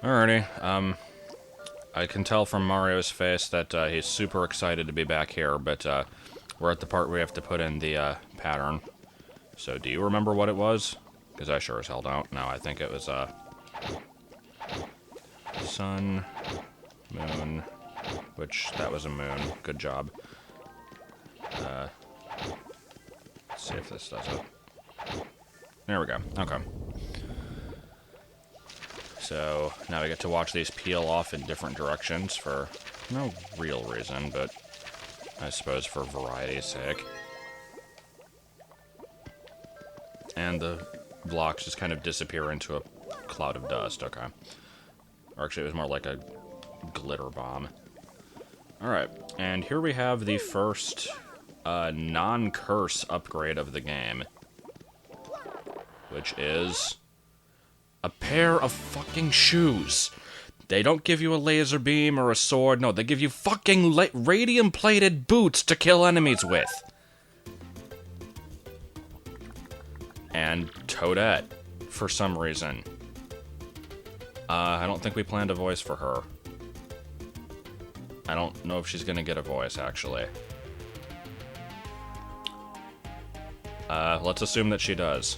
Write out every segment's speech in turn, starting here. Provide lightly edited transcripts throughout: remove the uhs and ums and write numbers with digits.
Alrighty, I can tell from Mario's face that he's super excited to be back here, but we're at the part where we have to put in the pattern. So do you remember what it was? Because I sure as hell don't. No, I think it was sun, moon, which that was a moon. Good job. Let's see if this does it. There we go. Okay. So now we get to watch these peel off in different directions for no real reason, but I suppose for variety's sake. And the blocks just kind of disappear into a cloud of dust. Okay. Or actually, it was more like a glitter bomb. Alright, and here we have the first non-curse upgrade of the game. Which is a pair of fucking shoes. They don't give you a laser beam or a sword. No, they give you fucking radium-plated boots to kill enemies with. And Toadette, for some reason. I don't think we planned a voice for her. I don't know if she's gonna get a voice, actually. Let's assume that she does.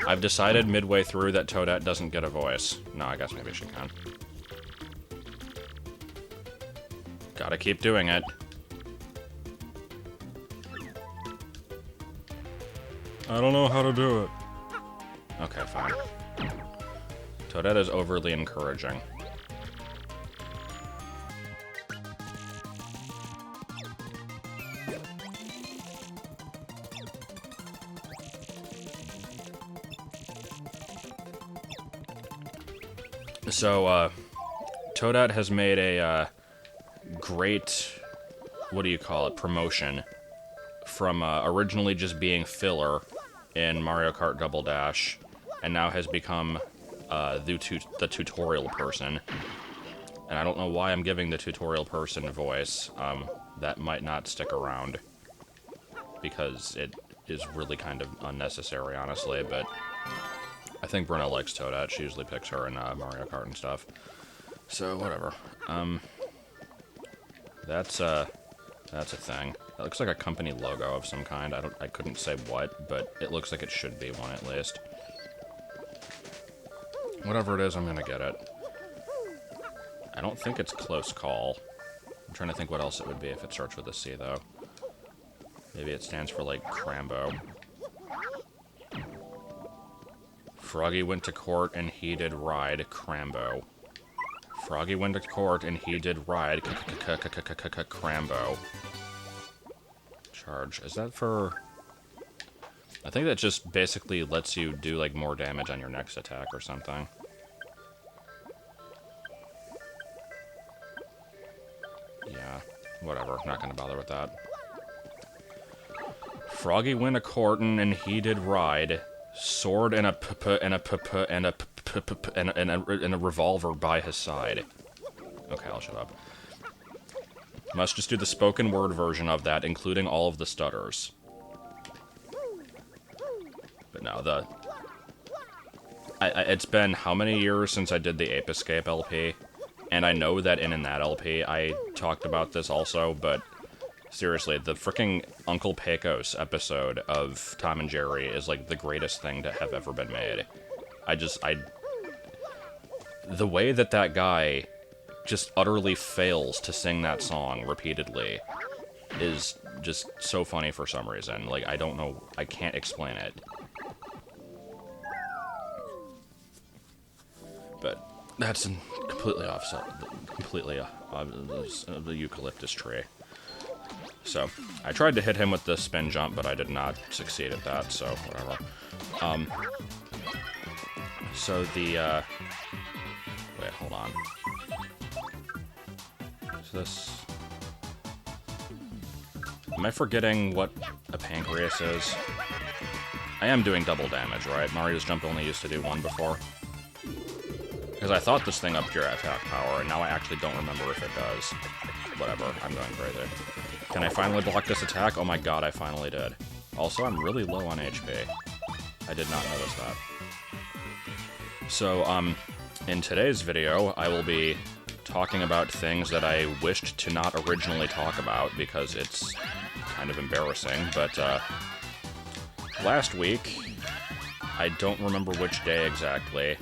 I've decided midway through that Toadette doesn't get a voice. No, I guess maybe she can. Gotta keep doing it. I don't know how to do it. Okay, fine. Toadette is overly encouraging. So, Toadette has made a, great, what do you call it, promotion from, originally just being filler in Mario Kart Double Dash, and now has become, the tutorial person. And I don't know why I'm giving the tutorial person a voice. That might not stick around, because it is really kind of unnecessary, honestly, but I think Bruno likes Toadette. She usually picks her in Mario Kart and stuff. So, whatever. That's a thing. That looks like a company logo of some kind. I couldn't say what, but it looks like it should be one at least. Whatever it is, I'm gonna get it. I don't think it's close call. I'm trying to think what else it would be if it starts with a C, though. Maybe it stands for, like, Crambo. Froggy went to court and he did ride Crambo. Froggy went to court and he did ride Crambo. Charge. Is that for... I think that just basically lets you do, like, more damage on your next attack or something. Yeah, whatever. Not gonna bother with that. Froggy went a courtin' and he did ride sword and a revolver by his side. Okay, I'll shut up. Must just do the spoken word version of that, including all of the stutters. But no, it's been how many years since I did the Ape Escape LP? And I know that in that LP I talked about this also, but seriously, the frickin' Uncle Pecos episode of Tom and Jerry is, like, the greatest thing to have ever been made. The way that guy just utterly fails to sing that song repeatedly is just so funny for some reason. Like, I don't know, I can't explain it. But that's completely offset, completely the eucalyptus tree. So, I tried to hit him with the spin jump, but I did not succeed at that, so whatever. So the, wait, hold on. Is this... Am I forgetting what a pancreas is? I am doing double damage, right? Mario's jump only used to do one before. Because I thought this thing upped your attack power, and now I actually don't remember if it does. Whatever, I'm going crazy. Can I finally block this attack? Oh my god, I finally did. Also, I'm really low on HP. I did not notice that. So, in today's video, I will be talking about things that I wished to not originally talk about, because it's kind of embarrassing, but, last week, I don't remember which day exactly,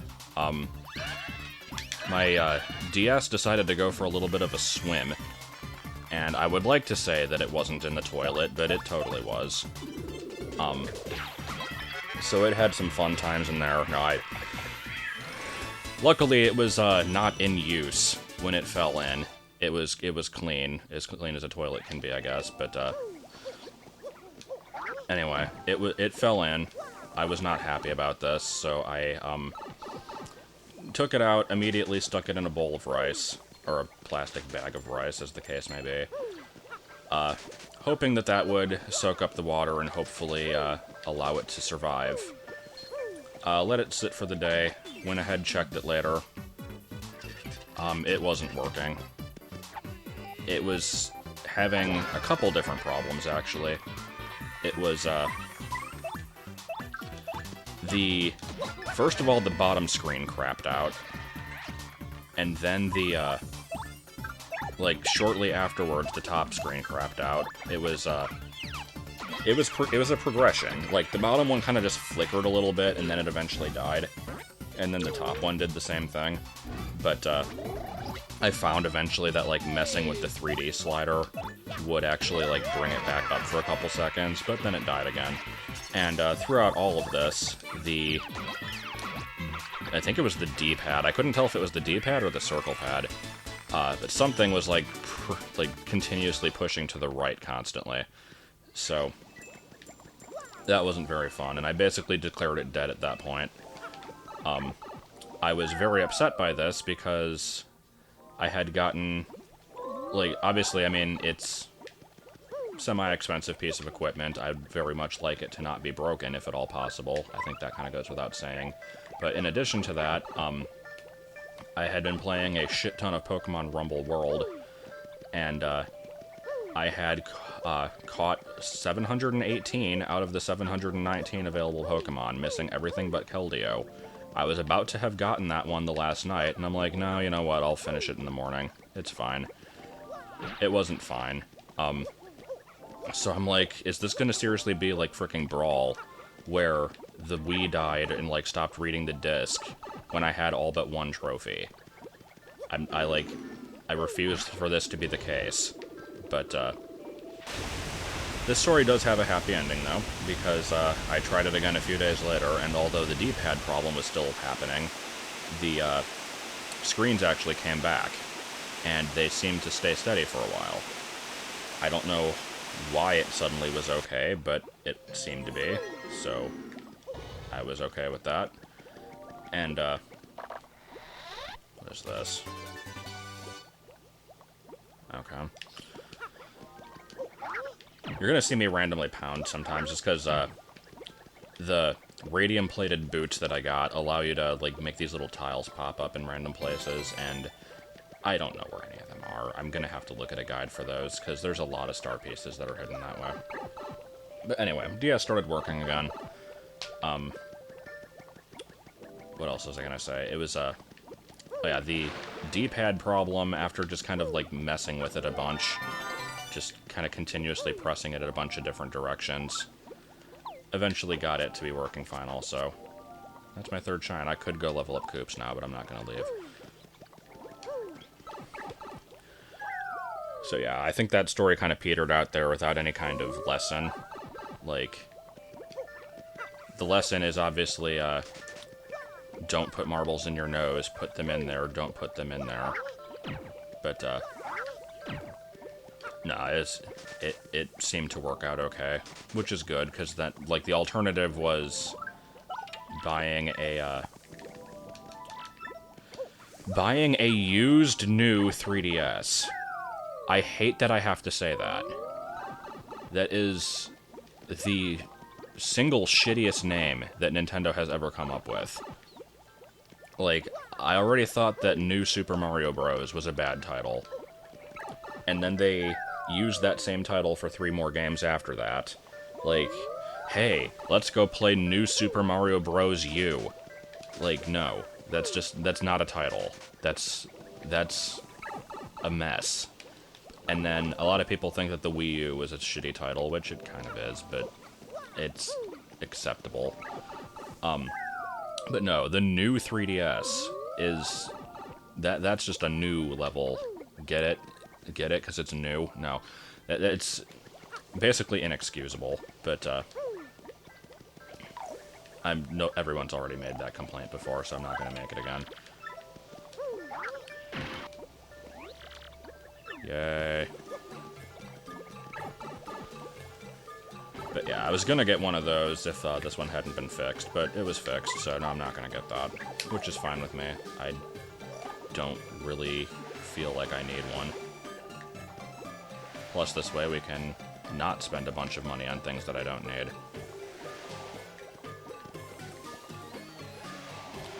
my, DS decided to go for a little bit of a swim, and I would like to say that it wasn't in the toilet, but it totally was. So it had some fun times in there. No, luckily, it was, not in use when it fell in. It was clean as a toilet can be, I guess, but, anyway, it fell in. I was not happy about this, so I, took it out, immediately stuck it in a bowl of rice, or a plastic bag of rice, as the case may be, hoping that that would soak up the water and hopefully, allow it to survive. Let it sit for the day, went ahead, checked it later. It wasn't working. It was having a couple different problems, actually. It was, first of all, the bottom screen crapped out. And then shortly afterwards, the top screen crapped out. It was a progression. Like, the bottom one kind of just flickered a little bit, and then it eventually died. And then the top one did the same thing. But, I found eventually that, like, messing with the 3D slider would actually, like, bring it back up for a couple seconds, but then it died again. And, throughout all of this, I think it was the D-pad. I couldn't tell if it was the D-pad or the circle pad. But something was, like, continuously pushing to the right constantly. So, that wasn't very fun, and I basically declared it dead at that point. I was very upset by this because I had gotten, like, obviously, I mean, it's semi-expensive piece of equipment. I'd very much like it to not be broken, if at all possible. I think that kind of goes without saying. But in addition to that, I had been playing a shit ton of Pokemon Rumble World, and, I had, caught 718 out of the 719 available Pokemon, missing everything but Keldeo. I was about to have gotten that one the last night, and I'm like, no, you know what, I'll finish it in the morning. It's fine. It wasn't fine. So I'm like, is this gonna seriously be like frickin' Brawl, where the Wii died and, like, stopped reading the disc when I had all but one trophy? I refused for this to be the case. But, this story does have a happy ending, though, because, I tried it again a few days later, and although the D-pad problem was still happening, the, screens actually came back, and they seemed to stay steady for a while. I don't know why it suddenly was okay, but it seemed to be, so I was okay with that. And, what is this? Okay. You're gonna see me randomly pound sometimes, just because, the radium-plated boots that I got allow you to, like, make these little tiles pop up in random places, and I don't know where any of them are. I'm gonna have to look at a guide for those, because there's a lot of star pieces that are hidden that way. But anyway, DS started working again. What else was I gonna say? It was, oh yeah, the D-pad problem, after just kind of, like, messing with it a bunch, just kind of continuously pressing it at a bunch of different directions, eventually got it to be working fine also. That's my third shine. I could go level up Koops now, but I'm not gonna leave. So yeah, I think that story kind of petered out there without any kind of lesson. Like, the lesson is obviously, don't put marbles in your nose, put them in there, don't put them in there. But, no, it seemed to work out okay, which is good, because that, like, the alternative was buying a used new 3DS. I hate that I have to say that. That is the single shittiest name that Nintendo has ever come up with. Like, I already thought that New Super Mario Bros. Was a bad title. And then they used that same title for 3 more games after that. Like, hey, let's go play New Super Mario Bros. U. Like, no. That's not a title. That's a mess. And then a lot of people think that the Wii U was a shitty title, which it kind of is, but it's acceptable. But no, the new 3DS is... That's just a new level. Get it? Get it? Because it's new? No. It's basically inexcusable, but, everyone's already made that complaint before, so I'm not going to make it again. Yay. But yeah, I was gonna get one of those if this one hadn't been fixed, but it was fixed, so no, I'm not gonna get that, which is fine with me. I don't really feel like I need one. Plus, this way we can not spend a bunch of money on things that I don't need.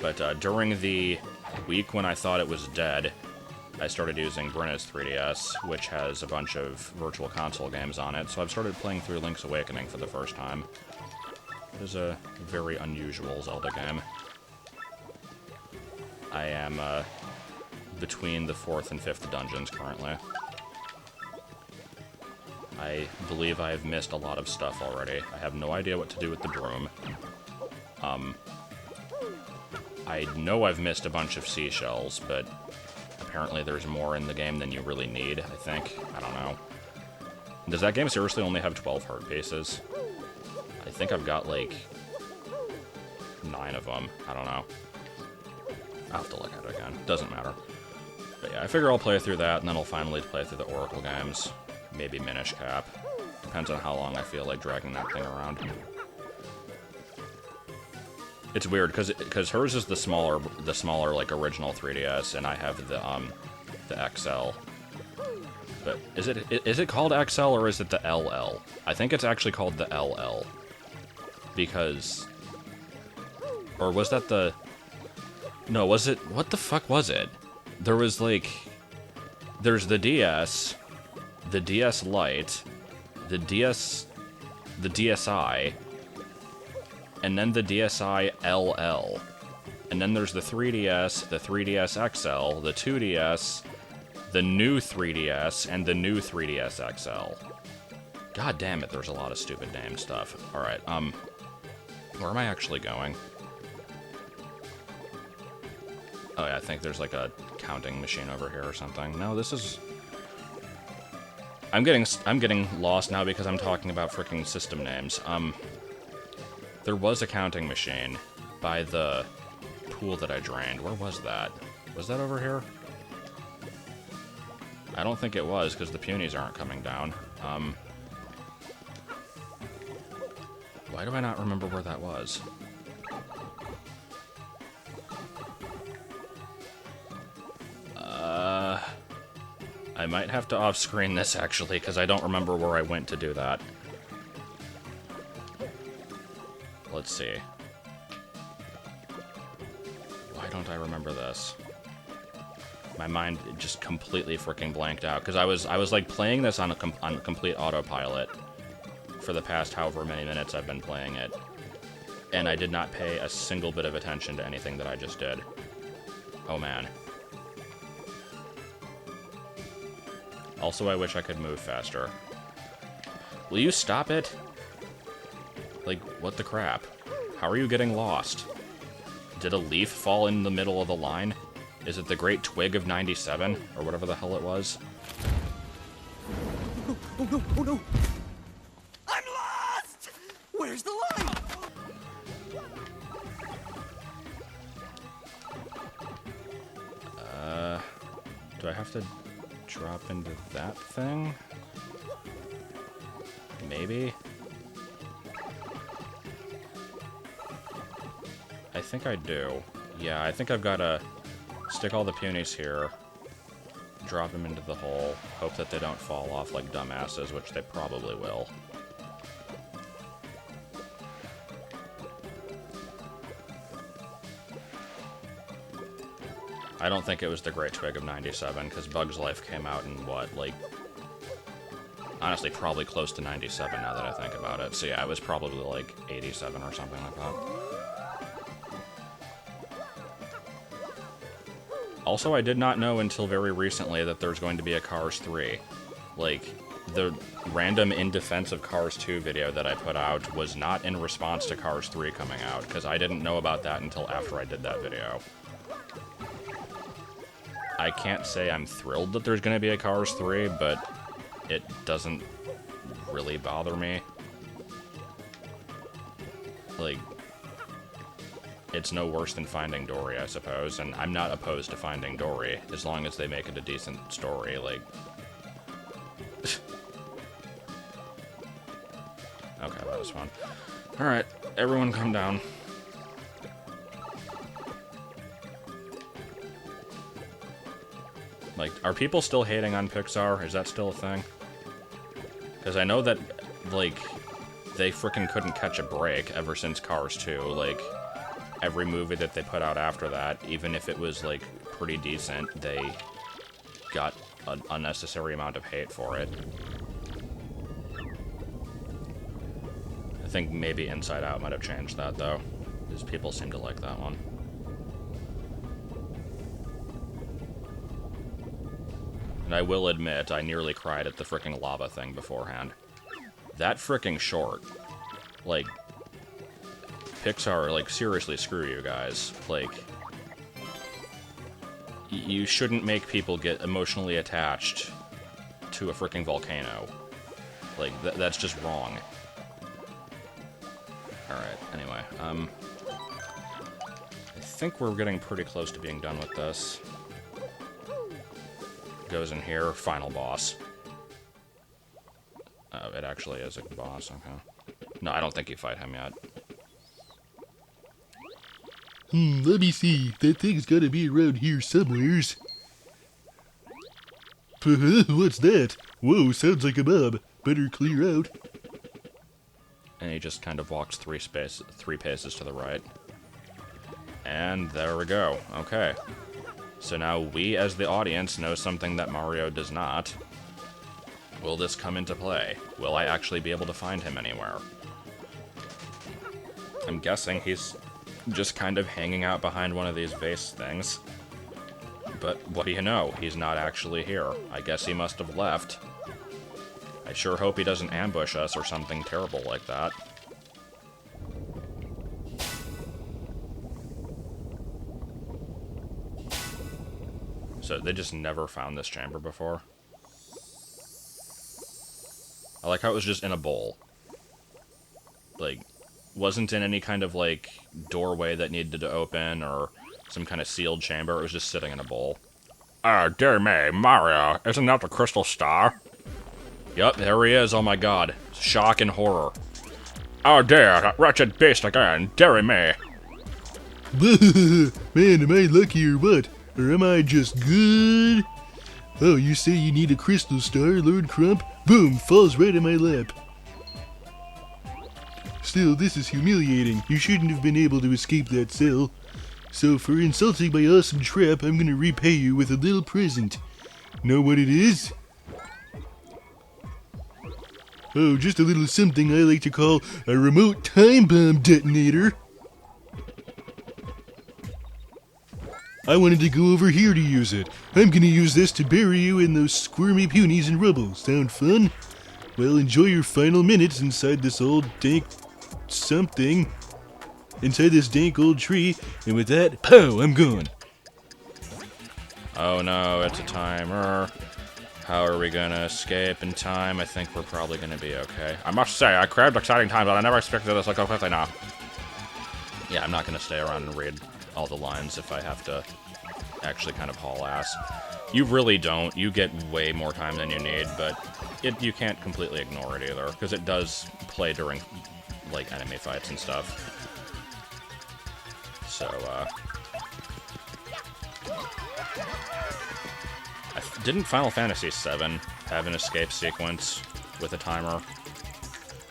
But during the week when I thought it was dead, I started using Brenna's 3DS, which has a bunch of Virtual Console games on it, so I've started playing through Link's Awakening for the first time. It is a very unusual Zelda game. I am between the 4th and 5th dungeons currently. I believe I have missed a lot of stuff already. I have no idea what to do with the broom. I know I've missed a bunch of seashells, but apparently there's more in the game than you really need, I think. I don't know. Does that game seriously only have 12 heart pieces? I think I've got, like, 9 of them. I don't know. I'll have to look at it again. Doesn't matter. But yeah, I figure I'll play through that, and then I'll finally play through the Oracle games. Maybe Minish Cap. Depends on how long I feel like dragging that thing around. It's weird, because hers is the smaller, like, original 3DS, and I have the XL. But is it called XL, or is it the LL? I think it's actually called the LL. Because... Or was that the... No, was it... What the fuck was it? There was, like... There's the DS, the DS Lite, the DSi, and then the DSi LL. And then there's the 3DS, the 3DS XL, the 2DS, the new 3DS, and the new 3DS XL. God damn it, there's a lot of stupid name stuff. Alright, where am I actually going? Oh yeah, I think there's like a counting machine over here or something. No, this is... I'm getting lost now because I'm talking about freaking system names. There was a counting machine by the pool that I drained. Where was that? Was that over here? I don't think it was, because the punies aren't coming down. Why do I not remember where that was? I might have to off-screen this, actually, because I don't remember where I went to do that. Let's see. Why don't I remember this? My mind just completely freaking blanked out, because I was like playing this on complete autopilot for the past however many minutes I've been playing it, and I did not pay a single bit of attention to anything that I just did. Oh man. Also, I wish I could move faster. Will you stop it? Like, what the crap? How are you getting lost? Did a leaf fall in the middle of the line? Is it the Great Twig of 97? Or whatever the hell it was? Oh no, oh no! I'm lost! Where's the line? Do I have to drop into that thing? Maybe? I think I do. Yeah, I think I've got to stick all the punies here, drop them into the hole, hope that they don't fall off like dumbasses, which they probably will. I don't think it was the Great Twig of 97, because Bug's Life came out in, what, like... Honestly, probably close to 97 now that I think about it. So yeah, it was probably like 87 or something like that. Also, I did not know until very recently that there's going to be a Cars 3. Like, the random In Defense of Cars 2 video that I put out was not in response to Cars 3 coming out, because I didn't know about that until after I did that video. I can't say I'm thrilled that there's going to be a Cars 3, but it doesn't really bother me. Like, it's no worse than Finding Dory, I suppose, and I'm not opposed to Finding Dory, as long as they make it a decent story, like... Okay, that was fun. Alright, everyone calm down. Like, are people still hating on Pixar? Is that still a thing? Because I know that, like, they frickin' couldn't catch a break ever since Cars 2. Like, every movie that they put out after that, even if it was, like, pretty decent, they got an unnecessary amount of hate for it. I think maybe Inside Out might have changed that, though, because people seem to like that one. And I will admit, I nearly cried at the frickin' lava thing beforehand. That frickin' short. Like, Pixar, like, seriously, screw you guys. Like, you shouldn't make people get emotionally attached to a frickin' volcano. Like, that's just wrong. Alright, anyway, I think we're getting pretty close to being done with this. Goes in here, final boss. Oh, it actually is a boss, okay. No, I don't think you fight him yet. Let me see. That thing's gotta be around here somewheres. What's that? Whoa, sounds like a mob. Better clear out. And he just kind of walks three paces to the right. And there we go. Okay. So now we, as the audience, know something that Mario does not. Will this come into play? Will I actually be able to find him anywhere? I'm guessing he's just kind of hanging out behind one of these vase things. But what do you know? He's not actually here. I guess he must have left. I sure hope he doesn't ambush us or something terrible like that. So they just never found this chamber before. I like how it was just in a bowl. Like, wasn't in any kind of, like, doorway that needed to open or some kind of sealed chamber. It was just sitting in a bowl. Dear me, Mario, isn't that the crystal star? Yup, there he is, oh my god. Shock and horror. Oh dear, that wretched beast again, dearie me. Man, am I lucky or what? Or am I just good? Oh, you say you need a crystal star, Lord Crump? Boom, falls right in my lap. Still, this is humiliating. You shouldn't have been able to escape that cell. So for insulting my awesome trap, I'm gonna repay you with a little present. Know what it is? Oh, just a little something I like to call a remote time bomb detonator. I wanted to go over here to use it. I'm gonna use this to bury you in those squirmy punies and rubble. Sound fun? Well, enjoy your final minutes inside this old dank something. Inside this dank old tree, and with that, pow, I'm gone. Oh no, it's a timer. How are we gonna escape in time? I think we're probably gonna be okay. I must say, I craved exciting times, but I never expected this like so quickly now. Yeah, I'm not gonna stay around and read all the lines if I have to actually kind of haul ass. You really don't. You get way more time than you need, but you can't completely ignore it either, because it does play during, like, enemy fights and stuff. So, didn't Final Fantasy VII have an escape sequence with a timer?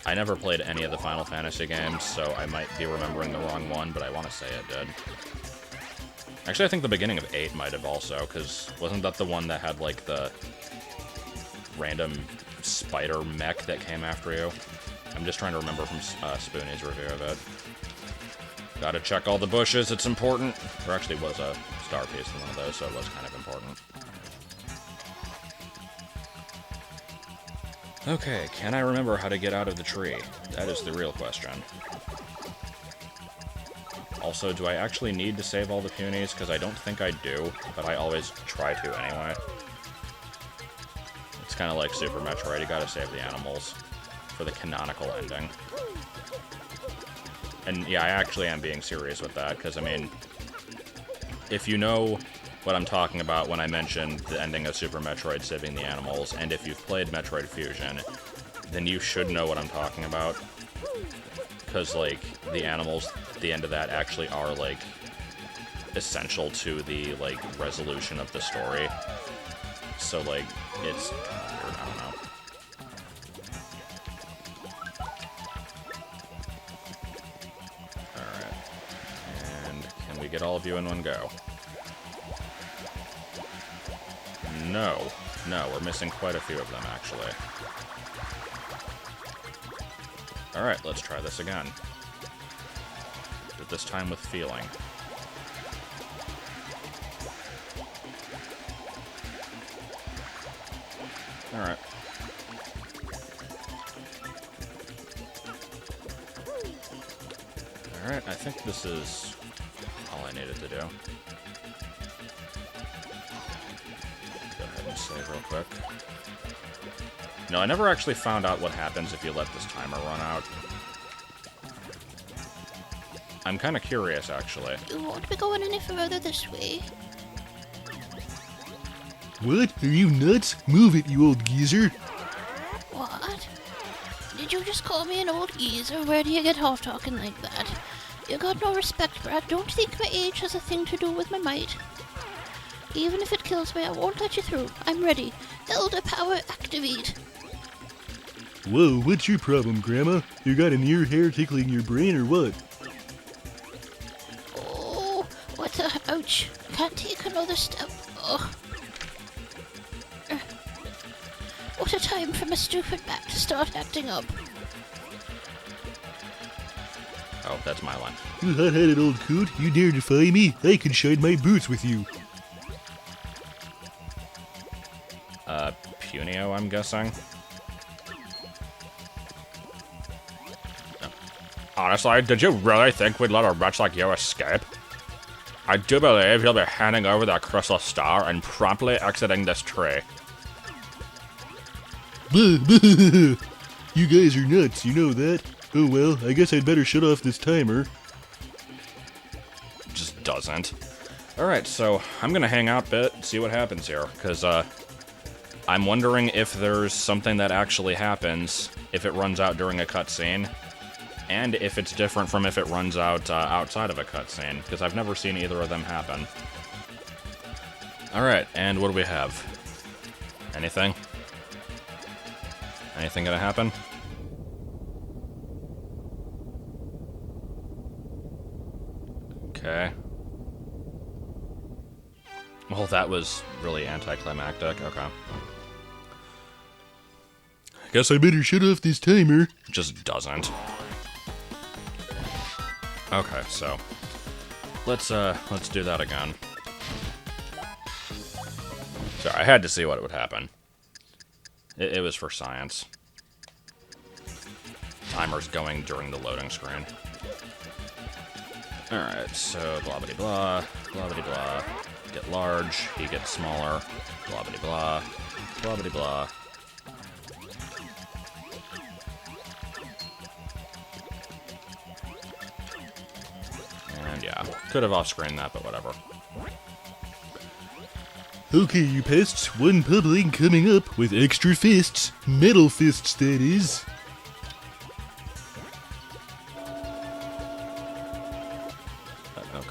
I never played any of the Final Fantasy games, so I might be remembering the wrong one, but I want to say it did. Actually, I think the beginning of 8 might have also, because wasn't that the one that had, like, the random spider mech that came after you? I'm just trying to remember from Spoonie's review of it. Gotta check all the bushes, it's important. There actually was a star piece in one of those, so it was kind of important. Okay, can I remember how to get out of the tree? That is the real question. Also, do I actually need to save all the punies? Because I don't think I do, but I always try to anyway. It's kind of like Super Metroid, you gotta save the animals for the canonical ending. And yeah, I actually am being serious with that, because I mean, if you know what I'm talking about when I mentioned the ending of Super Metroid saving the animals, and if you've played Metroid Fusion, then you should know what I'm talking about. Because, like, the animals at the end of that actually are, like, essential to the, like, resolution of the story. So, like, it's weird, I don't know. Alright. And can we get all of you in one go? No. No, we're missing quite a few of them, actually. Alright, let's try this again. But this time with feeling. Alright. Alright, I think this is all I needed to do. Go ahead and save real quick. No, I never actually found out what happens if you let this timer run out. I'm kind of curious, actually. You won't be going any further this way. What? Are you nuts? Move it, you old geezer. What? Did you just call me an old geezer? Where do you get off talking like that? You got no respect, Brad. Don't think my age has a thing to do with my might. Even if it kills me, I won't let you through. I'm ready. Elder power activate. Whoa, what's your problem, Grandma? You got an ear hair tickling your brain or what? Oh, what the... Ouch. Can't take another step. Oh. What a time for my stupid back to start acting up. Oh, that's my line. You hot-headed old coot, you dare defy me? I can shine my boots with you. Punio, I'm guessing? Honestly, did you really think we'd let a wretch like you escape? I do believe you'll be handing over that crystal star and promptly exiting this tree. Blah, blah. You guys are nuts, you know that. Oh well, I guess I'd better shut off this timer. Just doesn't. Alright, so I'm gonna hang out a bit, see what happens here, because, I'm wondering if there's something that actually happens if it runs out during a cutscene, and if it's different from if it runs out outside of a cutscene, because I've never seen either of them happen. Alright, and what do we have? Anything? Anything gonna happen? Okay. Well, that was really anticlimactic. Okay. Guess I better shut off this timer. Just doesn't. Okay, so let's do that again. Sorry, I had to see what would happen. It was for science. Timer's going during the loading screen. Alright, so blah-bitty-blah, blah-bitty-blah. Get large, he gets smaller, blah-bitty-blah, blah-bitty-blah. And yeah, could have off-screened that, but whatever. Okay, you pests, one public coming up with extra fists. Metal fists, that is. Okay.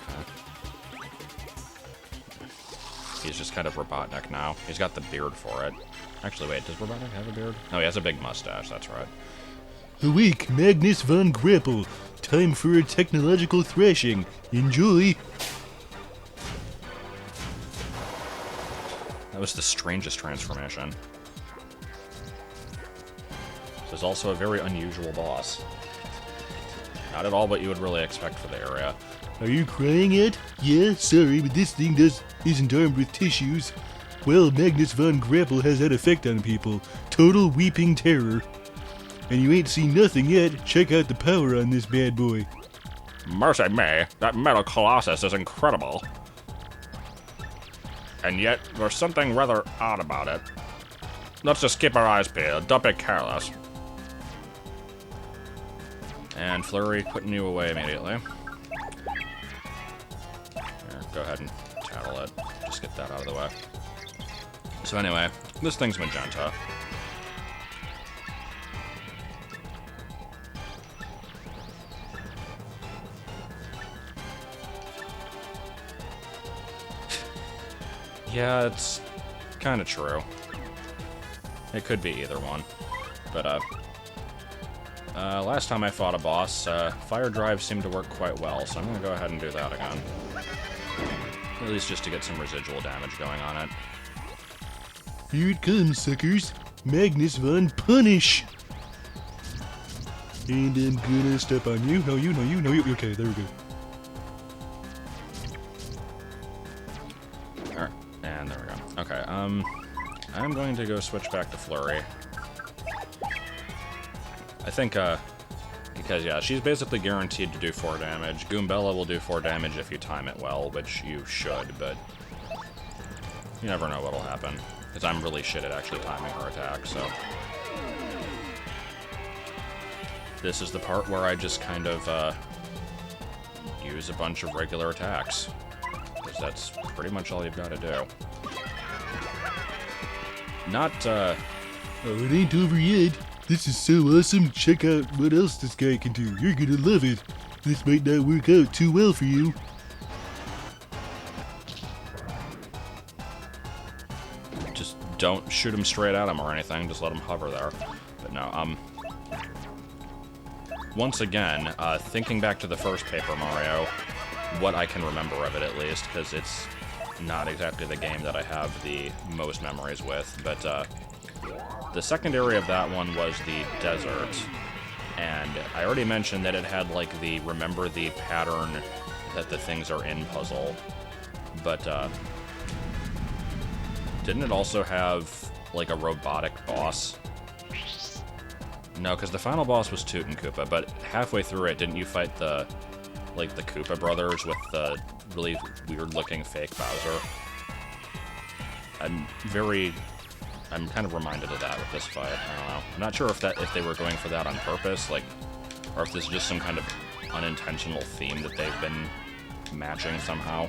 He's just kind of Robotnik now. He's got the beard for it. Actually, wait, does Robotnik have a beard? No, he has a big mustache, that's right. Awake, Magnus von Grapple. Time for a technological thrashing. Enjoy. That was the strangest transformation. This is also a very unusual boss. Not at all what you would really expect for the area. Are you crying yet? Yeah, sorry, but this thing isn't armed with tissues. Well, Magnus von Grapple has that effect on people. Total weeping terror. And you ain't seen nothing yet. Check out the power on this bad boy. Mercy me, that metal colossus is incredible. And yet, there's something rather odd about it. Let's just keep our eyes peeled, don't be careless. And Flurry, putting you away immediately. Here, go ahead and tattle it. Just get that out of the way. So anyway, this thing's magenta. Yeah, it's kind of true. It could be either one. But, last time I fought a boss, fire drive seemed to work quite well, so I'm gonna go ahead and do that again. At least just to get some residual damage going on it. Here it comes, suckers. Magnus von Punish. And I'm gonna step on you. No, you. Okay, there we go. Alright, and there we go. Okay, I'm going to go switch back to Flurry. I think, because, yeah, she's basically guaranteed to do 4 damage. Goombella will do 4 damage if you time it well, which you should, but you never know what'll happen. Because I'm really shit at actually timing her attack, so. This is the part where I just kind of, use a bunch of regular attacks. Because that's pretty much all you've got to do. Not, Oh, it ain't over yet. This is so awesome. Check out what else this guy can do. You're gonna love it. This might not work out too well for you. just don't shoot him straight at him or anything, just let him hover there. But no, once again, thinking back to the first Paper Mario, what I can remember of it at least, because it's not exactly the game that I have the most memories with, but the second area of that one was the desert, and I already mentioned that it had like the remember the pattern that the things are in puzzle, but didn't it also have like a robotic boss? No, because the final boss was Toot and Koopa, but halfway through it, didn't you fight the Koopa brothers with the really weird-looking fake Bowser? I'm kind of reminded of that with this fight. I don't know. I'm not sure if they were going for that on purpose, like, or if this is just some kind of unintentional theme that they've been matching somehow.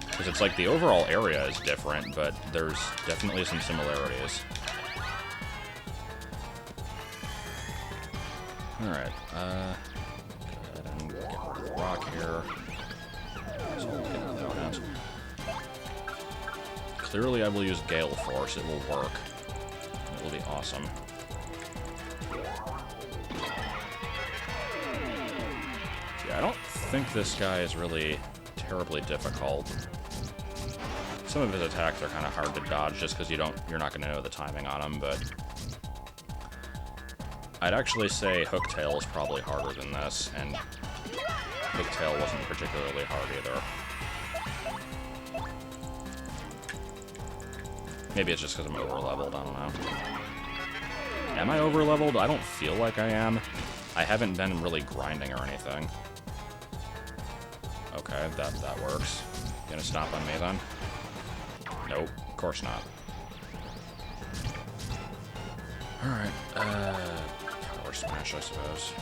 Because it's like the overall area is different, but there's definitely some similarities. Alright, go ahead and get rid of the rock here. So we'll get out of that one. Clearly I will use Gale Force, it will work. It will be awesome. Yeah, I don't think this guy is really terribly difficult. Some of his attacks are kind of hard to dodge just because you're not going to know the timing on them, but I'd actually say Hooktail is probably harder than this, and Hooktail wasn't particularly hard either. Maybe it's just because I'm over-leveled, I don't know. Am I over-leveled? I don't feel like I am. I haven't been really grinding or anything. Okay, that works. You gonna stomp on me then? Nope, of course not. Alright, Power Smash, I suppose.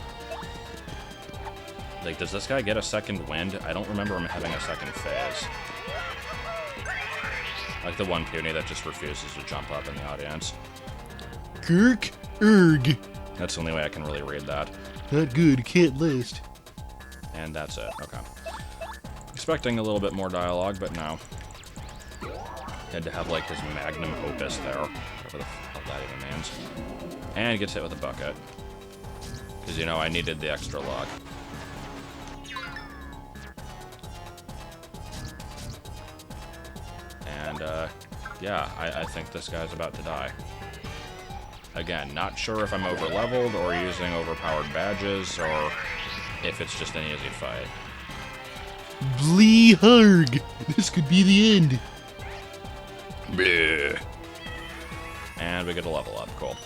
Like, does this guy get a second wind? I don't remember him having a second phase. Like the one puny that just refuses to jump up in the audience. Kirk Erg. That's the only way I can really read that. Not good, can't last. And that's it, okay. Expecting a little bit more dialogue, but no. Had to have, like, his magnum opus there. Whatever the hell that even means. And he gets hit with a bucket. Because, you know, I needed the extra luck. And, Yeah, I think this guy's about to die. Again, not sure if I'm over-leveled or using overpowered badges, or if it's just an easy fight. Blee Harg! This could be the end. Bleh. And we get a level up, cool.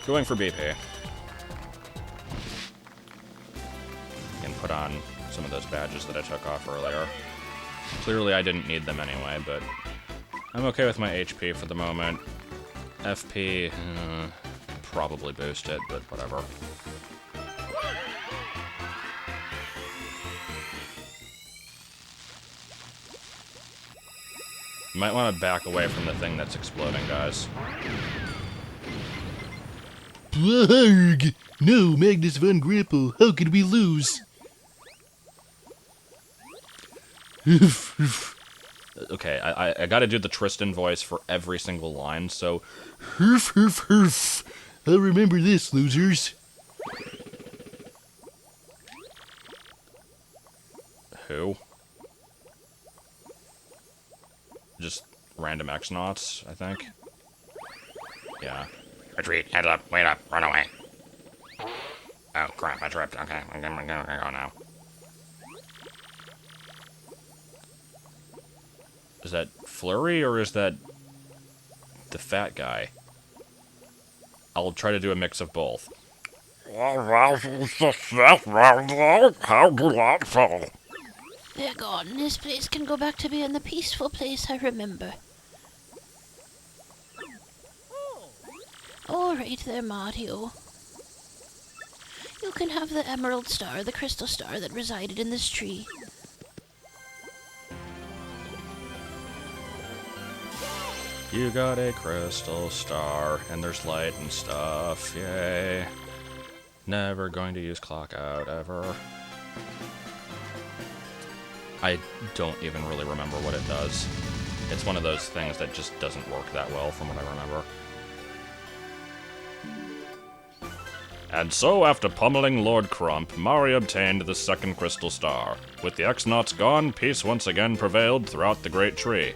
Going for BP. And put on some of those badges that I took off earlier. Clearly I didn't need them anyway, but I'm okay with my HP for the moment. FP, probably boost it, but whatever. You might want to back away from the thing that's exploding, guys. Blarg! No, Magnus von Grapple, how could we lose? Okay, I gotta do the Tristan voice for every single line, so... Herf, herf, herf. I'll remember this, losers. Who? Just random X-Nauts, I think? Yeah. Retreat, head up, wait up, run away. Oh crap, I tripped. Okay, I'm gonna go now. Is that Flurry, or is that the fat guy? I'll try to do a mix of both. How delightful. They're gone. This place can go back to being the peaceful place I remember. All right there, Mario. You can have the emerald star, the crystal star that resided in this tree. You got a crystal star, and there's light and stuff, yay. Never going to use clock out, ever. I don't even really remember what it does. It's one of those things that just doesn't work that well from what I remember. And so, after pummeling Lord Crump, Mario obtained the second crystal star. With the X-Nauts gone, peace once again prevailed throughout the great tree.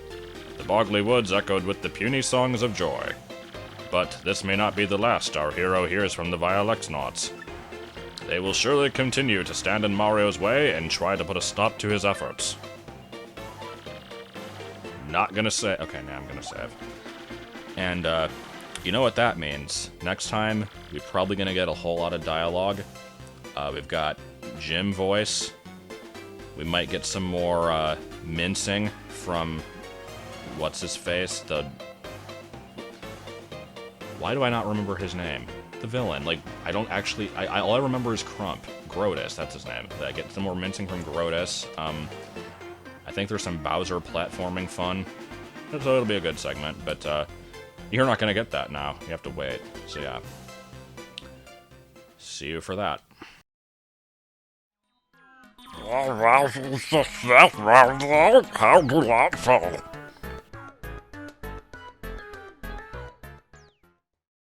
The boggly woods echoed with the puny songs of joy. But this may not be the last our hero hears from the vile X-Nauts. They will surely continue to stand in Mario's way and try to put a stop to his efforts. Not gonna say... Okay, now I'm gonna save. And, you know what that means. Next time, we're probably gonna get a whole lot of dialogue. We've got Jim voice. We might get some more, mincing from... What's-his-face? The... Why do I not remember his name? The villain. Like, I don't actually... all I remember is Crump. Grotus, that's his name. I get some more mincing from Grotus. I think there's some Bowser platforming fun. So it'll be a good segment, but, you're not gonna get that now. You have to wait. So, yeah. See you for that. How delightful.